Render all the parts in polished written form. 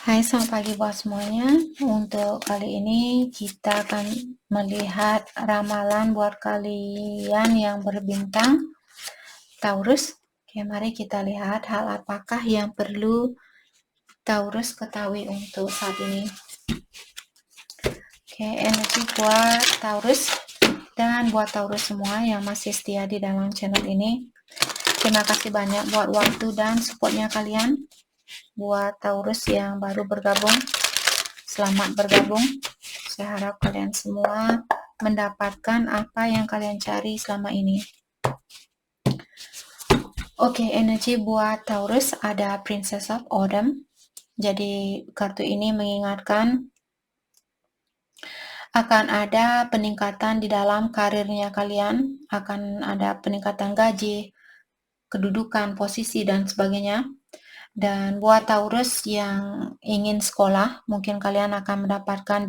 Hai, selamat pagi buat semuanya. Untuk kali ini kita akan melihat ramalan buat kalian yang berbintang Taurus. Oke, mari kita lihat hal apakah yang perlu Taurus ketahui untuk saat ini. Oke, energi buat Taurus dan buat Taurus semua yang masih setia di dalam channel ini. Terima kasih banyak buat waktu dan supportnya kalian. Buat Taurus yang baru bergabung, selamat bergabung. Saya harap kalian semua mendapatkan apa yang kalian cari selama ini. Oke, energi buat Taurus ada Princess of Autumn. Jadi kartu ini mengingatkan akan ada peningkatan di dalam karirnya kalian, akan ada peningkatan gaji, kedudukan, posisi, dan sebagainya. Dan buat Taurus yang ingin sekolah, mungkin kalian akan mendapatkan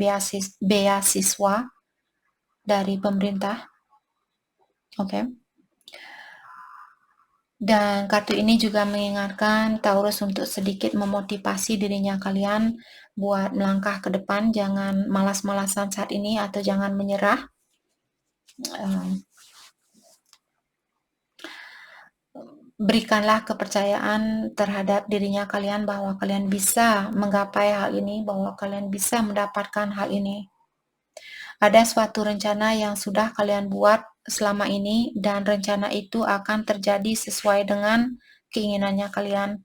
beasiswa dari pemerintah. Oke. Dan kartu ini juga mengingatkan Taurus untuk sedikit memotivasi dirinya kalian buat melangkah ke depan. Jangan malas-malasan saat ini atau jangan menyerah. Berikanlah kepercayaan terhadap dirinya kalian bahwa kalian bisa menggapai hal ini, bahwa kalian bisa mendapatkan hal ini. Ada suatu rencana yang sudah kalian buat selama ini dan rencana itu akan terjadi sesuai dengan keinginannya kalian.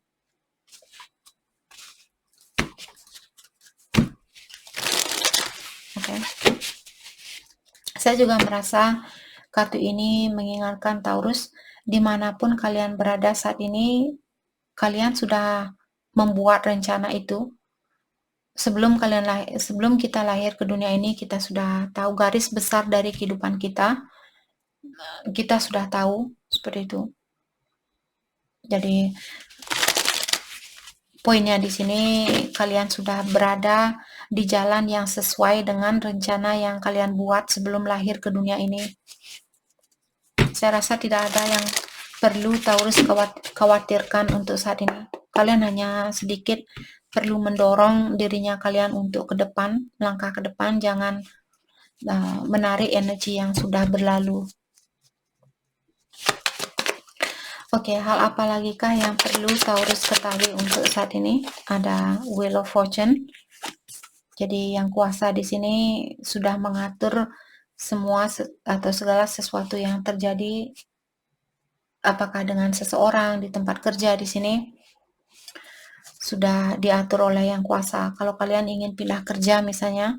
Oke. Saya juga merasa kartu ini mengingatkan Taurus, dimanapun kalian berada saat ini, kalian sudah membuat rencana itu. Sebelum kita lahir ke dunia ini, kita sudah tahu garis besar dari kehidupan kita. Kita sudah tahu seperti itu. Jadi poinnya di sini kalian sudah berada di jalan yang sesuai dengan rencana yang kalian buat sebelum lahir ke dunia ini. Saya rasa tidak ada yang perlu Taurus khawatirkan untuk saat ini. Kalian hanya sedikit perlu mendorong dirinya kalian untuk ke depan, langkah ke depan, jangan menarik energi yang sudah berlalu. Oke, hal apa lagi kah yang perlu Taurus ketahui untuk saat ini? Ada Wheel of Fortune. Jadi yang kuasa di sini sudah mengatur semua atau segala sesuatu yang terjadi, apakah dengan seseorang di tempat kerja di sini sudah diatur oleh yang kuasa. Kalau kalian ingin pindah kerja misalnya,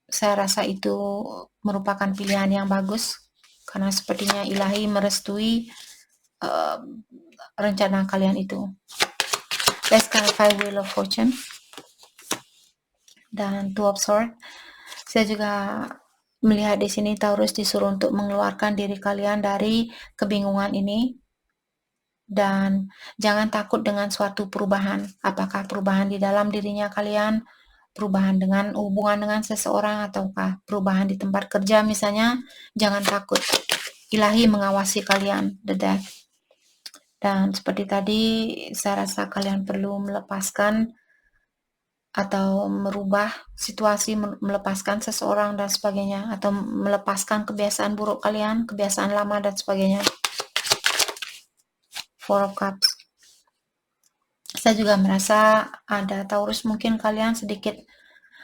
saya rasa itu merupakan pilihan yang bagus karena sepertinya ilahi merestui rencana kalian itu. Let's clarify Wheel of Fortune dan Two of Swords. Saya juga melihat di sini Taurus disuruh untuk mengeluarkan diri kalian dari kebingungan ini dan jangan takut dengan suatu perubahan. Apakah perubahan di dalam dirinya kalian, perubahan dengan hubungan dengan seseorang, ataukah perubahan di tempat kerja misalnya, jangan takut. Ilahi mengawasi kalian, the Death. Dan seperti tadi, saya rasa kalian perlu melepaskan atau merubah situasi, melepaskan seseorang dan sebagainya, atau melepaskan kebiasaan buruk kalian, kebiasaan lama dan sebagainya. Four of Cups. Saya juga merasa ada Taurus, mungkin kalian sedikit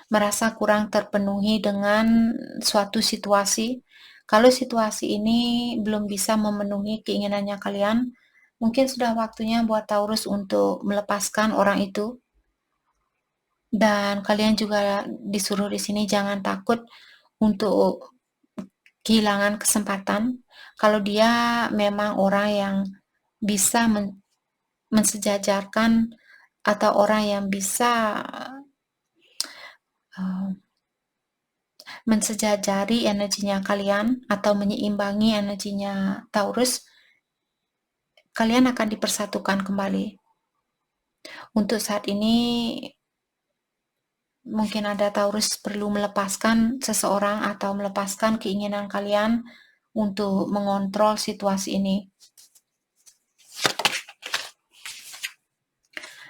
merasa kurang terpenuhi dengan suatu situasi. Kalau situasi ini belum bisa memenuhi keinginannya kalian, mungkin sudah waktunya buat Taurus untuk melepaskan orang itu. Dan kalian juga disuruh di sini jangan takut untuk kehilangan kesempatan. Kalau dia memang orang yang bisa mensejajarkan atau orang yang bisa mensejajari energinya kalian atau menyeimbangi energinya Taurus, kalian akan dipersatukan kembali. Untuk saat ini mungkin ada Taurus perlu melepaskan seseorang atau melepaskan keinginan kalian untuk mengontrol situasi ini.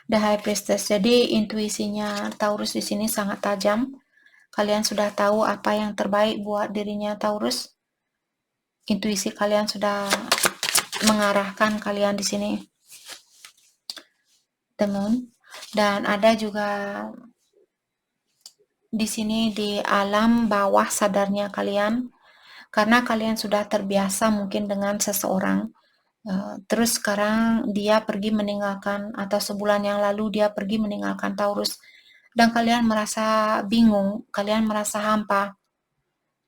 The High Priestess. Jadi intuisinya Taurus di sini sangat tajam. Kalian sudah tahu apa yang terbaik buat dirinya Taurus. Intuisi kalian sudah mengarahkan kalian di sini. The Moon. Dan ada juga di sini di alam bawah sadarnya kalian, karena kalian sudah terbiasa mungkin dengan seseorang. Terus sekarang dia pergi meninggalkan, atau sebulan yang lalu dia pergi meninggalkan Taurus, dan kalian merasa bingung, kalian merasa hampa,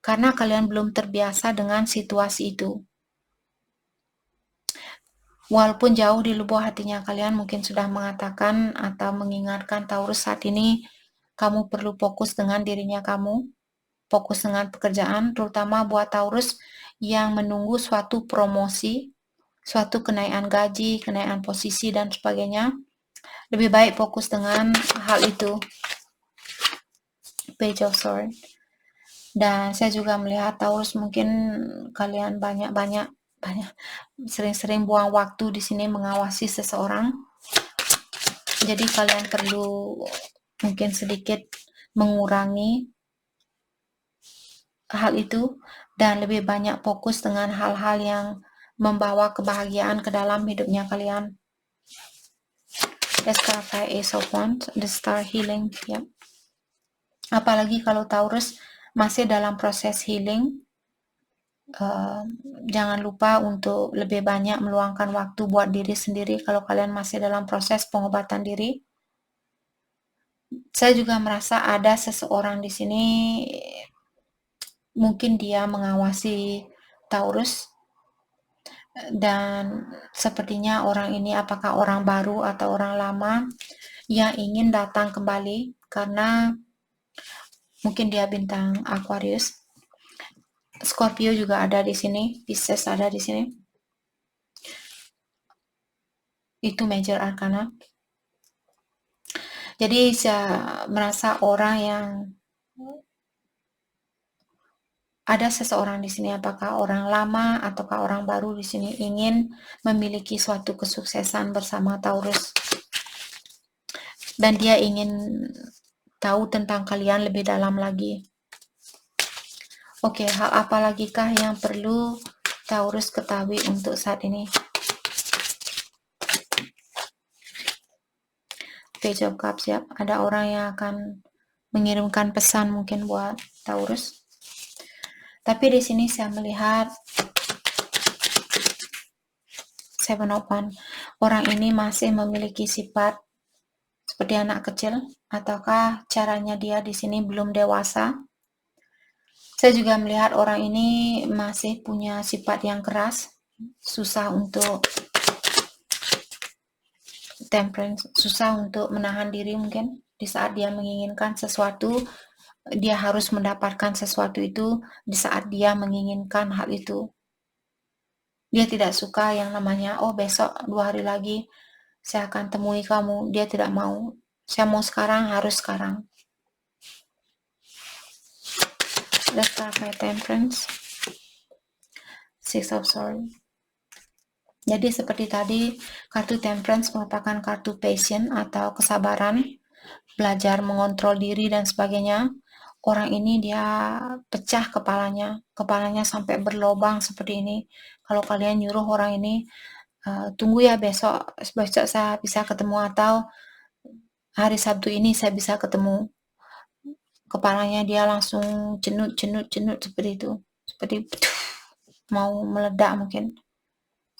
karena kalian belum terbiasa dengan situasi itu. Walaupun jauh di lubuk hatinya kalian mungkin sudah mengatakan atau mengingatkan Taurus saat ini, kamu perlu fokus dengan dirinya kamu, fokus dengan pekerjaan, terutama buat Taurus yang menunggu suatu promosi, suatu kenaikan gaji, kenaikan posisi, dan sebagainya. Lebih baik fokus dengan hal itu. Page of Swords. Dan saya juga melihat Taurus mungkin kalian sering-sering buang waktu di sini mengawasi seseorang. Jadi kalian perlu mungkin sedikit mengurangi hal itu dan lebih banyak fokus dengan hal-hal yang membawa kebahagiaan ke dalam hidupnya kalian. Let's clarify Ace of Wands, the Star Healing. Ya. Apalagi kalau Taurus masih dalam proses healing, jangan lupa untuk lebih banyak meluangkan waktu buat diri sendiri kalau kalian masih dalam proses pengobatan diri. Saya juga merasa ada seseorang di sini, mungkin dia mengawasi Taurus, dan sepertinya orang ini apakah orang baru atau orang lama yang ingin datang kembali, karena mungkin dia bintang Aquarius. Scorpio juga ada di sini, Pisces ada di sini. Itu major arcana. Jadi saya merasa orang yang ada seseorang di sini, apakah orang lama ataukah orang baru di sini, ingin memiliki suatu kesuksesan bersama Taurus. Dan dia ingin tahu tentang kalian lebih dalam lagi. Oke, hal apa lagi kah yang perlu Taurus ketahui untuk saat ini? Page of Cups, ya. Ada orang yang akan mengirimkan pesan mungkin buat Taurus. Tapi di sini saya melihat Seven of Wands. Orang ini masih memiliki sifat seperti anak kecil, ataukah caranya dia di sini belum dewasa? Saya juga melihat orang ini masih punya sifat yang keras, susah untuk temperance, susah untuk menahan diri mungkin. Di saat dia menginginkan sesuatu, dia harus mendapatkan sesuatu itu di saat dia menginginkan hal itu. Dia tidak suka yang namanya, oh besok 2 hari lagi saya akan temui kamu. Dia tidak mau. Saya mau sekarang, harus sekarang. Let's start by Temperance. Six of Swords. Jadi seperti tadi, kartu Temperance merupakan kartu patience atau kesabaran, belajar mengontrol diri dan sebagainya. Orang ini dia pecah kepalanya sampai berlobang seperti ini. Kalau kalian nyuruh orang ini, tunggu ya besok saya bisa ketemu, atau hari Sabtu ini saya bisa ketemu, kepalanya dia langsung cenut seperti itu, seperti mau meledak mungkin.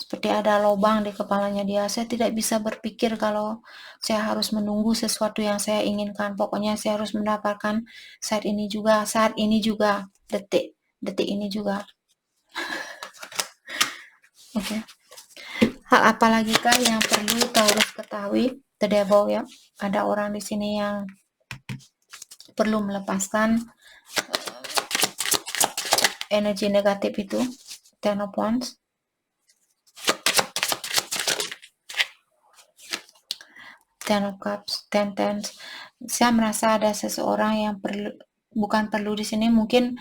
Seperti ada lubang di kepalanya dia. Saya tidak bisa berpikir kalau saya harus menunggu sesuatu yang saya inginkan. Pokoknya saya harus mendapatkan saat ini juga, detik ini juga. Oke. Hal apa lagi kah yang perlu Taurus ketahui? The Devil, ya. Ada orang di sini yang perlu melepaskan energi negatif itu. Ten of Wands. Ten of Cups, Ten Tens. Saya merasa ada seseorang yang bukan perlu di sini, mungkin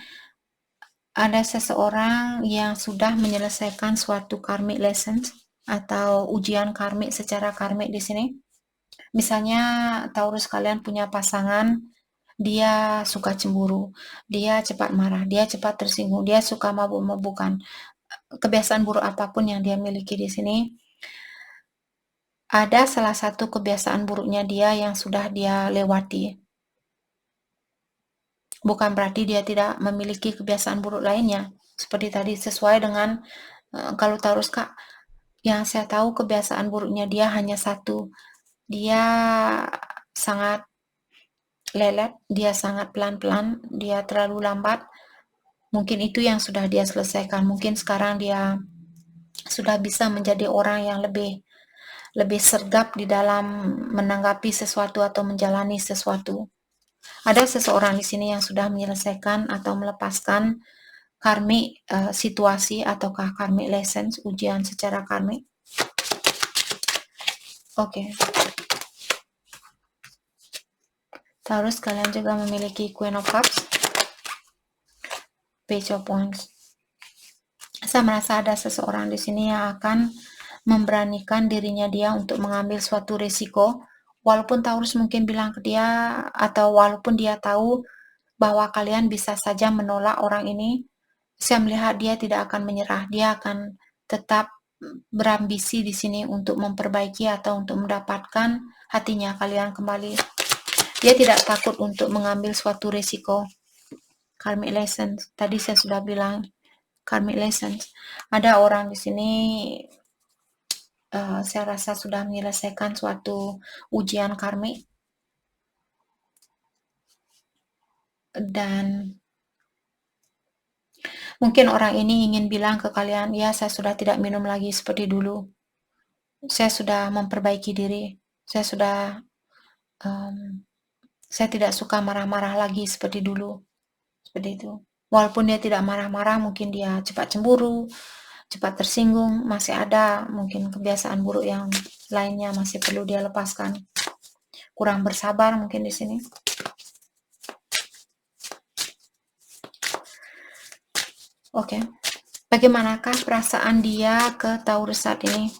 ada seseorang yang sudah menyelesaikan suatu karmic lessons atau ujian karmik secara karmik di sini. Misalnya Taurus kalian punya pasangan, dia suka cemburu, dia cepat marah, dia cepat tersinggung, dia suka mabuk-mabukan. Kebiasaan buruk apapun yang dia miliki di sini, ada salah satu kebiasaan buruknya dia yang sudah dia lewati. Bukan berarti dia tidak memiliki kebiasaan buruk lainnya. Seperti tadi sesuai dengan kalau Taurus Kak, yang saya tahu kebiasaan buruknya dia hanya satu. Dia sangat lelet, dia sangat pelan-pelan, dia terlalu lambat. Mungkin itu yang sudah dia selesaikan. Mungkin sekarang dia sudah bisa menjadi orang yang lebih sergap di dalam menanggapi sesuatu atau menjalani sesuatu. Ada seseorang di sini yang sudah menyelesaikan atau melepaskan karmic situasi ataukah karmic lessons, ujian secara karmic. Oke. Taurus kalian juga memiliki Queen of Cups, Page of Wands. Saya merasa ada seseorang di sini yang akan memberanikan dirinya dia untuk mengambil suatu risiko, walaupun Taurus mungkin bilang ke dia, atau walaupun dia tahu bahwa kalian bisa saja menolak orang ini, saya melihat dia tidak akan menyerah, dia akan tetap berambisi di sini untuk memperbaiki atau untuk mendapatkan hatinya kalian kembali. Dia tidak takut untuk mengambil suatu risiko. Karmic lessons, tadi saya sudah bilang, karmic lessons. Ada orang di sini saya rasa sudah menyelesaikan suatu ujian karmik, dan mungkin orang ini ingin bilang ke kalian, ya saya sudah tidak minum lagi seperti dulu, saya sudah memperbaiki diri, saya tidak suka marah-marah lagi seperti dulu, seperti itu. Walaupun dia tidak marah-marah, mungkin dia cepat cemburu, cepat tersinggung, masih ada mungkin kebiasaan buruk yang lainnya masih perlu dia lepaskan. Kurang bersabar mungkin di sini. Oke. Bagaimanakah perasaan dia ke Taurus saat ini?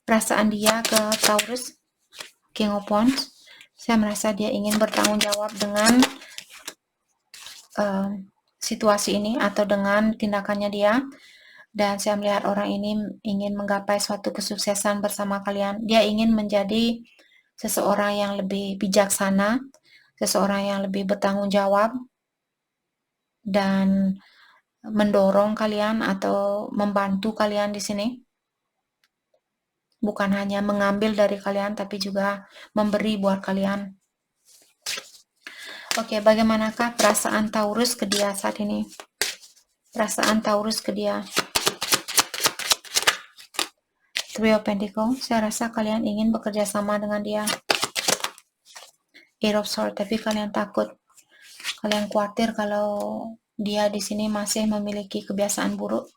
Perasaan dia ke Taurus, King of Wands. Saya merasa dia ingin bertanggung jawab dengan situasi ini atau dengan tindakannya dia. Dan saya melihat orang ini ingin menggapai suatu kesuksesan bersama kalian. Dia ingin menjadi seseorang yang lebih bijaksana, seseorang yang lebih bertanggung jawab, dan mendorong kalian atau membantu kalian di sini. Bukan hanya mengambil dari kalian, tapi juga memberi buat kalian. Oke, bagaimanakah perasaan Taurus ke dia saat ini? Perasaan Taurus ke dia. Three of Pentacles, saya rasa kalian ingin bekerja sama dengan dia. Eight of Swords, tapi kalian takut. Kalian khawatir kalau dia di sini masih memiliki kebiasaan buruk.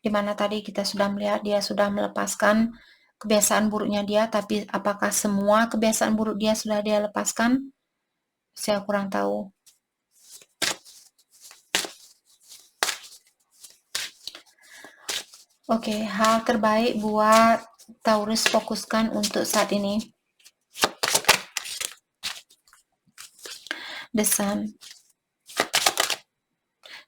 Dimana tadi kita sudah melihat dia sudah melepaskan kebiasaan buruknya dia, tapi apakah semua kebiasaan buruk dia sudah dia lepaskan? Saya kurang tahu. Oke, hal terbaik buat Taurus fokuskan untuk saat ini. The Sun,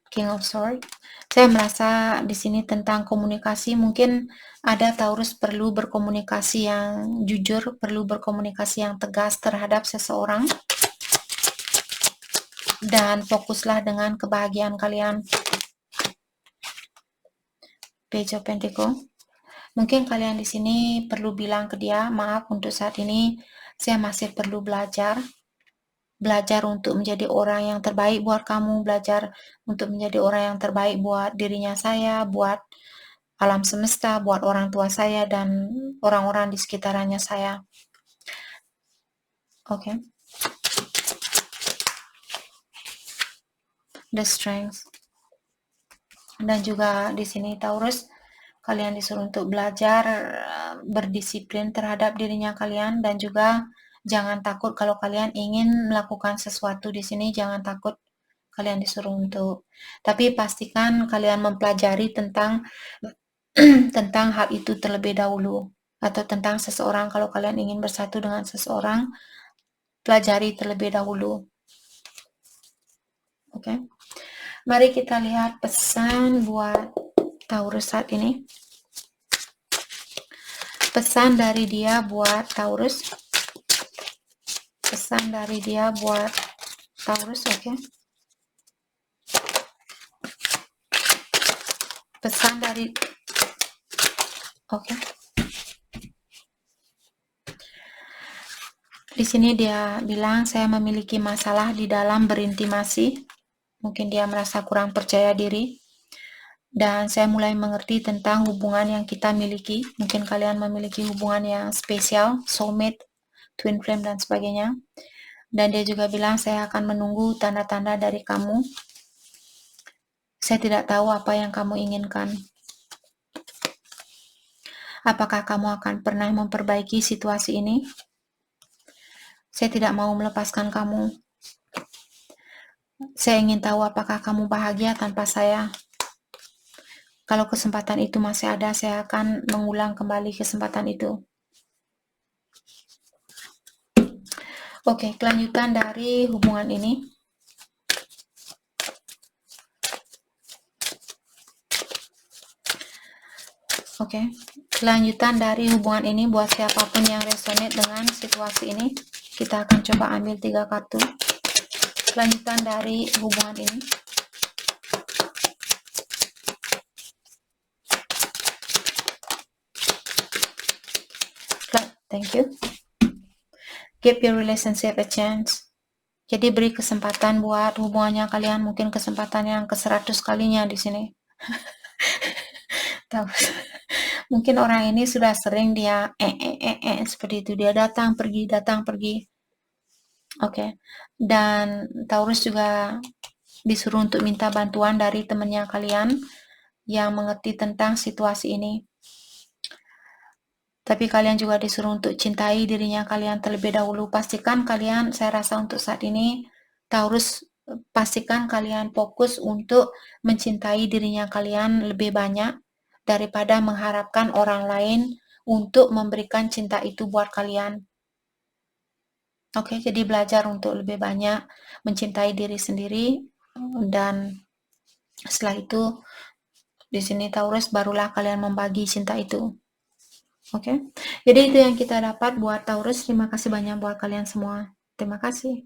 King of Swords. Saya merasa di sini tentang komunikasi. Mungkin ada Taurus perlu berkomunikasi yang jujur, perlu berkomunikasi yang tegas terhadap seseorang. Dan fokuslah dengan kebahagiaan kalian. Page of Pentacles. Mungkin kalian di sini perlu bilang ke dia, maaf untuk saat ini saya masih perlu belajar untuk menjadi orang yang terbaik buat kamu, belajar untuk menjadi orang yang terbaik buat dirinya saya, buat alam semesta, buat orang tua saya dan orang-orang di sekitarnya saya. Oke. The Strength. Dan juga di sini Taurus, kalian disuruh untuk belajar berdisiplin terhadap dirinya kalian, dan juga jangan takut kalau kalian ingin melakukan sesuatu di sini, jangan takut, kalian disuruh untuk, tapi pastikan kalian mempelajari tentang hal itu terlebih dahulu. atau tentang seseorang. Kalau kalian ingin bersatu dengan seseorang, pelajari terlebih dahulu. Oke. Mari kita lihat pesan buat Taurus saat ini. Pesan dari dia buat Taurus. Pesan dari dia buat Taurus, oke. Pesan dari oke. Di sini dia bilang saya memiliki masalah di dalam berintimasi. Mungkin dia merasa kurang percaya diri. Dan saya mulai mengerti tentang hubungan yang kita miliki. Mungkin kalian memiliki hubungan yang spesial, soulmate, twin flame, dan sebagainya. Dan dia juga bilang, saya akan menunggu tanda-tanda dari kamu. Saya tidak tahu apa yang kamu inginkan. Apakah kamu akan pernah memperbaiki situasi ini? Saya tidak mau melepaskan kamu. Saya ingin tahu apakah kamu bahagia tanpa saya. Kalau kesempatan itu masih ada, saya akan mengulang kembali kesempatan itu. Oke, kelanjutan dari hubungan ini. Oke, kelanjutan dari hubungan ini buat siapapun yang resonate dengan situasi ini, kita akan coba ambil 3 kartu. Kelanjutan dari hubungan ini. Thank you. Give your relationship a chance. Jadi beri kesempatan buat hubungannya kalian, mungkin kesempatan yang ke-100 kalinya di sini. Mungkin orang ini sudah sering dia seperti itu, dia datang pergi. Oke. Dan Taurus juga disuruh untuk minta bantuan dari temannya kalian yang mengerti tentang situasi ini. Tapi kalian juga disuruh untuk cintai dirinya kalian terlebih dahulu. Pastikan kalian, saya rasa untuk saat ini, Taurus, pastikan kalian fokus untuk mencintai dirinya kalian lebih banyak daripada mengharapkan orang lain untuk memberikan cinta itu buat kalian. Oke, jadi belajar untuk lebih banyak mencintai diri sendiri, dan setelah itu, di sini Taurus, barulah kalian membagi cinta itu. Oke, jadi itu yang kita dapat buat Taurus. Terima kasih banyak buat kalian semua. Terima kasih.